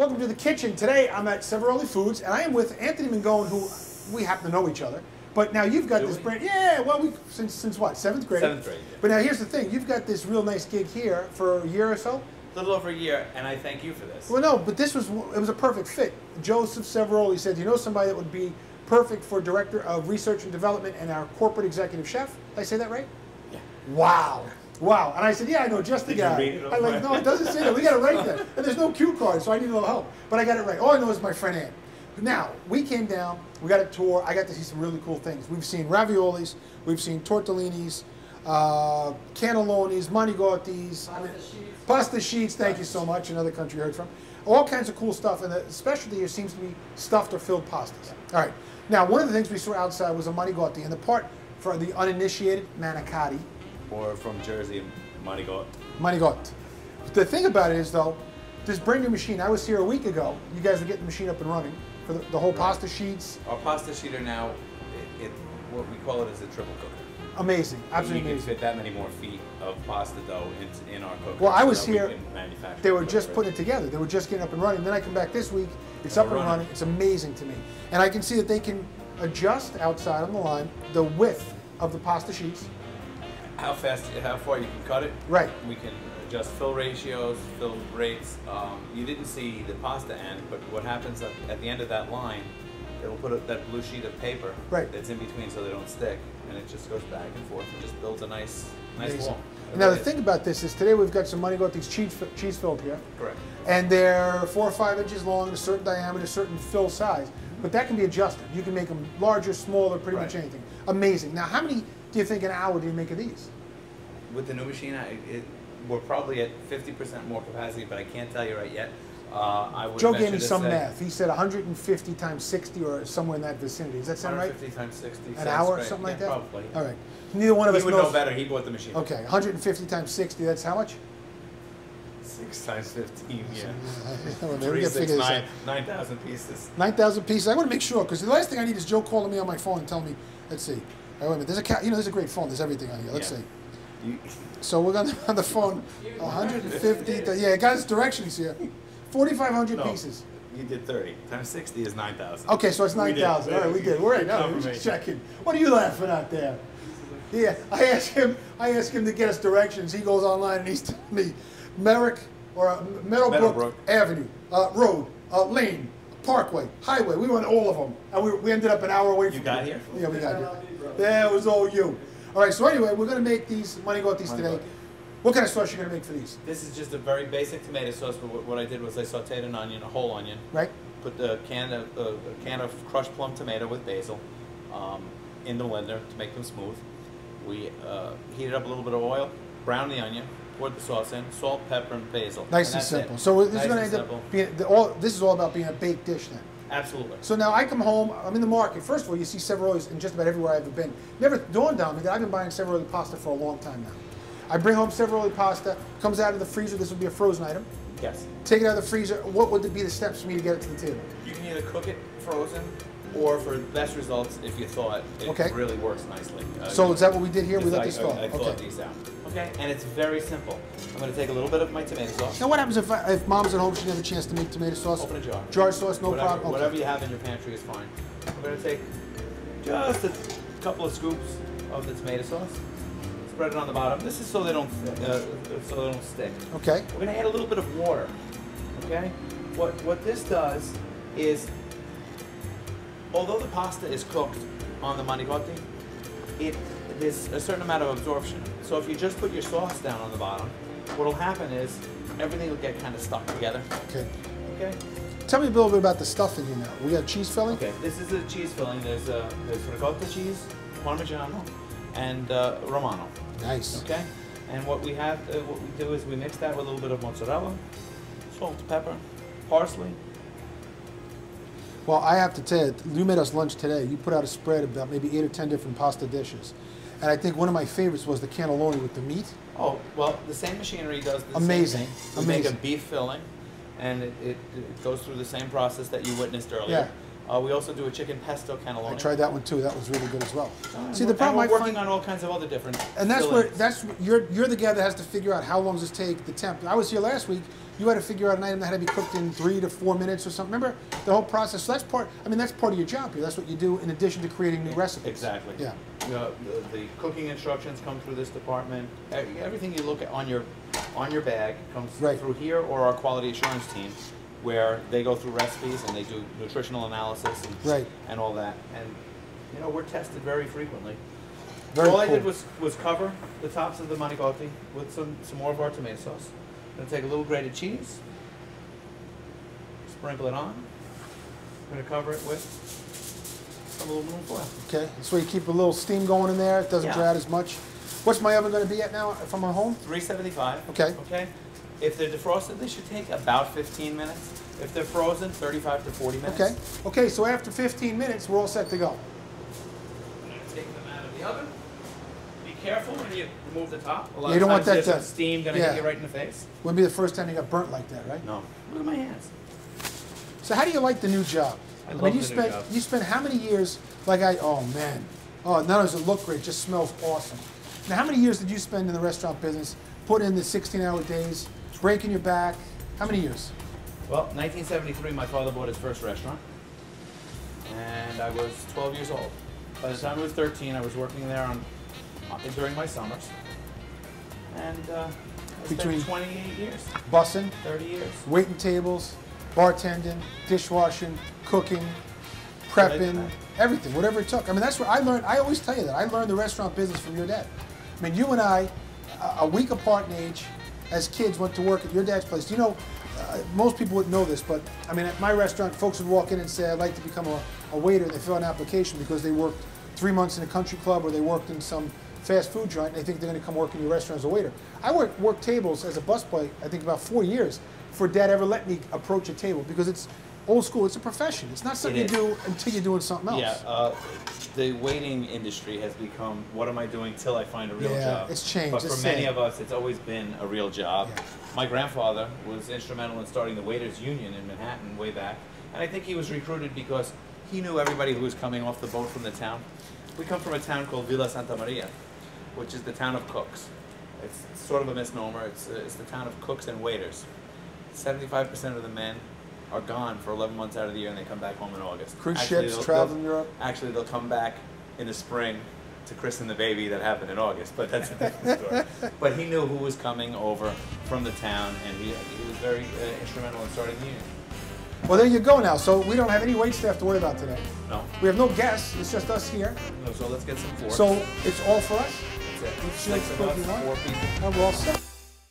Welcome to the kitchen. Today I'm at Seviroli Foods, and I am with Anthony Mingone, who we happen to know each other. But now you've got this brand. Yeah, well, we since what, 7th grade? 7th grade. Yeah. But now here's the thing: you've got this real nice gig here for a year or so. A little over a year, and I thank you for this. Well, no, but it was a perfect fit. Joseph Seviroli said, "You know somebody that would be perfect for director of research and development and our corporate executive chef." Did I say that right? Yeah. Wow. Wow. And I said, yeah, I know just the guy. I'm like, no, it doesn't say that. We got to write that. And there's no cue card, so I need a little help. But I got it right. All I know is my friend Ann. Now, we came down, we got a tour. I got to see some really cool things. We've seen raviolis, we've seen tortellinis, cannellonis, manigottis, pasta sheets, thank you so much, another country you heard from. All kinds of cool stuff, and the specialty here seems to be stuffed or filled pastas. All right. Now, one of the things we saw outside was a manicotti, and the part for the uninitiated, manicotti. Or from Jersey, Manicotti. Manicotti. The thing about it is, though, this brand new machine, I was here a week ago, you guys were getting the machine up and running for the whole pasta sheets. Our pasta sheeter now, what we call it is a triple cooker. Amazing, absolutely amazing. You can fit that many more feet of pasta dough in our cooker. Well, I was here, they were just putting it together. They were just getting up and running. Then I come back this week, it's up and running. It's amazing to me. And I can see that they can adjust outside on the line the width of the pasta sheets. How far you can cut it. Right. We can adjust fill ratios, fill rates. You didn't see the pasta end, but what happens at the end of that line, it'll put that blue sheet of paper that's in between so they don't stick, and it just goes back and forth and just builds a nice wall. Now the thing about this is today we've got some manigottis cheese filled here. Correct. And they're 4 or 5 inches long, a certain diameter, a certain fill size. But that can be adjusted. You can make them larger, smaller, pretty much anything. Amazing. Now, how many do you think an hour do you make of these? With the new machine, we're probably at 50% more capacity, but I can't tell you right yet. Joe gave me some math. He said 150 times 60 or somewhere in that vicinity. Does that sound right? 150 times 60. An hour or something like that? Probably. All right. Neither one of us knows. He would know better. He bought the machine. Okay. 150 times 60, that's how much? 6 times 15, yeah. Well, 3, 6, 9, 9,000 pieces. 9,000 pieces. I want to make sure, because the last thing I need is Joe calling me on my phone and telling me, let's see. Wait a minute. There's a great phone. There's everything on here. Let's see. So we're on the phone, 150, yeah, got his directions here. 4,500 pieces. You did 30. Times 60 is 9,000. Okay, so it's 9,000. All right, we did. We're right now. We're just checking. What are you laughing at there? Yeah, I asked him to get us directions. He goes online and he's telling me Merrick or Meadowbrook Avenue, Road, Lane, Parkway, Highway. We went all of them, and we ended up an hour away from you. Got here? Yeah, we got here. Yeah, it was all you. All right, so anyway, we're going to make these manigottis today. What kind of sauce are you going to make for these? This is just a very basic tomato sauce, but what I did was I sauteed an onion, a whole onion. Right. Put a can of crushed plum tomato with basil in the blender to make them smooth. We heated up a little bit of oil, browned the onion, poured the sauce in, salt, pepper, and basil. Nice and simple. So this is going to end up being, this is all about being a baked dish then? Absolutely. So now I come home, I'm in the market. First of all, you see Seviroli's in just about everywhere I've ever been. Never dawned on me that I've been buying Seviroli pasta for a long time now. I bring home Seviroli pasta, comes out of the freezer. This would be a frozen item. Yes. Take it out of the freezer. What would be the steps for me to get it to the table? You can either cook it frozen, or for best results, if you thaw it, it really works nicely. So is that what we did here? We let these thaw. I thawed these out. Okay, and it's very simple. I'm going to take a little bit of my tomato sauce. Now what happens if Mom's at home, she doesn't have a chance to make tomato sauce? Open a jar. Jar sauce, no problem? Okay. Whatever you have in your pantry is fine. I'm going to take just a couple of scoops of the tomato sauce. Spread it on the bottom. This is so they don't stick. Okay. We're going to add a little bit of water. Okay. What this does is, although the pasta is cooked on the manicotti, there's a certain amount of absorption. So if you just put your sauce down on the bottom, what will happen is everything will get kind of stuck together. Okay. Okay. Tell me a little bit about the stuffing here now. We have cheese filling. Okay. This is the cheese filling. There's ricotta cheese, Parmigiano, and Romano. Nice. Okay. And what we do is we mix that with a little bit of mozzarella, salt, pepper, parsley. Well, I have to tell you, you made us lunch today. You put out a spread of about maybe 8 or 10 different pasta dishes. And I think one of my favorites was the cannelloni with the meat. Oh, well, the same machinery does the Amazing. same thing. We make a beef filling, and it goes through the same process that you witnessed earlier. Yeah. We also do a chicken pesto cannelloni. I tried that one too. That was really good as well. See, the problem we're working on all kinds of other different. And you're the guy that has to figure out how long does this take, the temp. I was here last week. you had to figure out an item that had to be cooked in 3 to 4 minutes or something. Remember the whole process? So that's part, I mean, that's part of your job here. That's what you do in addition to creating new recipes. Exactly. Yeah. The cooking instructions come through this department. Everything you look at on your bag comes through here, or our quality assurance team, where they go through recipes and they do nutritional analysis and all that. And you know, we're tested very frequently. All I did was cover the tops of the manicotti with some more of our tomato sauce. I'm going to take a little grated cheese, sprinkle it on. I'm going to cover it with some aluminum foil. Okay, so you keep a little steam going in there. It doesn't dry out as much. What's my oven going to be at now if I'm at home? 375. Okay. Okay. If they're defrosted, they should take about 15 minutes. If they're frozen, 35 to 40 minutes. Okay. Okay, so after 15 minutes, we're all set to go. I'm going to take them out of the oven. Be careful when you remove the top. A lot you don't want that there's steam going to hit you right in the face. Wouldn't be the first time you got burnt like that, right? No. Look at my hands. So how do you like the new job? I love the new job. You spent how many years, oh man. Oh, not only does it look great, it just smells awesome. Now, how many years did you spend in the restaurant business, put in the 16-hour days, breaking your back? How many years? Well, 1973, my father bought his first restaurant, and I was 12 years old. By the time I was 13, I was working there during my summers, and I spent 28 years. Bussing? 30 years. Waiting tables, bartending, dishwashing, cooking, prepping, everything, whatever it took. I mean, that's what I learned. I always tell you that. I learned the restaurant business from your dad. I mean, you and I, a week apart in age, as kids, went to work at your dad's place. You know, most people wouldn't know this, but I mean, at my restaurant, folks would walk in and say, I'd like to become a waiter. They fill out an application because they worked 3 months in a country club or they worked in some fast food joint and they think they're going to come work in your restaurant as a waiter. I worked tables as a busboy, I think about 4 years before Dad ever let me approach a table, because it's old school. It's a profession. It's not something you do until you're doing something else. Yeah, the waiting industry has become, what am I doing till I find a real job? It's changed. But for many of us, it's always been a real job. Yeah. My grandfather was instrumental in starting the Waiters Union in Manhattan way back. And I think he was recruited because he knew everybody who was coming off the boat from the town. We come from a town called Villa Santa Maria, which is the town of cooks. It's sort of a misnomer. It's the town of cooks and waiters. 75% of the men are gone for 11 months out of the year, and they come back home in August. Cruise ships, traveling Europe? Actually, they'll come back in the spring to christen the baby that happened in August, but that's a different story. But he knew who was coming over from the town, and he was very instrumental in starting the union. Well, there you go now. So we don't have any wait staff to worry about today. No. We have no guests. It's just us here. No, so let's get some forks. So it's all for us? That's it. 6 of us, 4 people. And we're all set.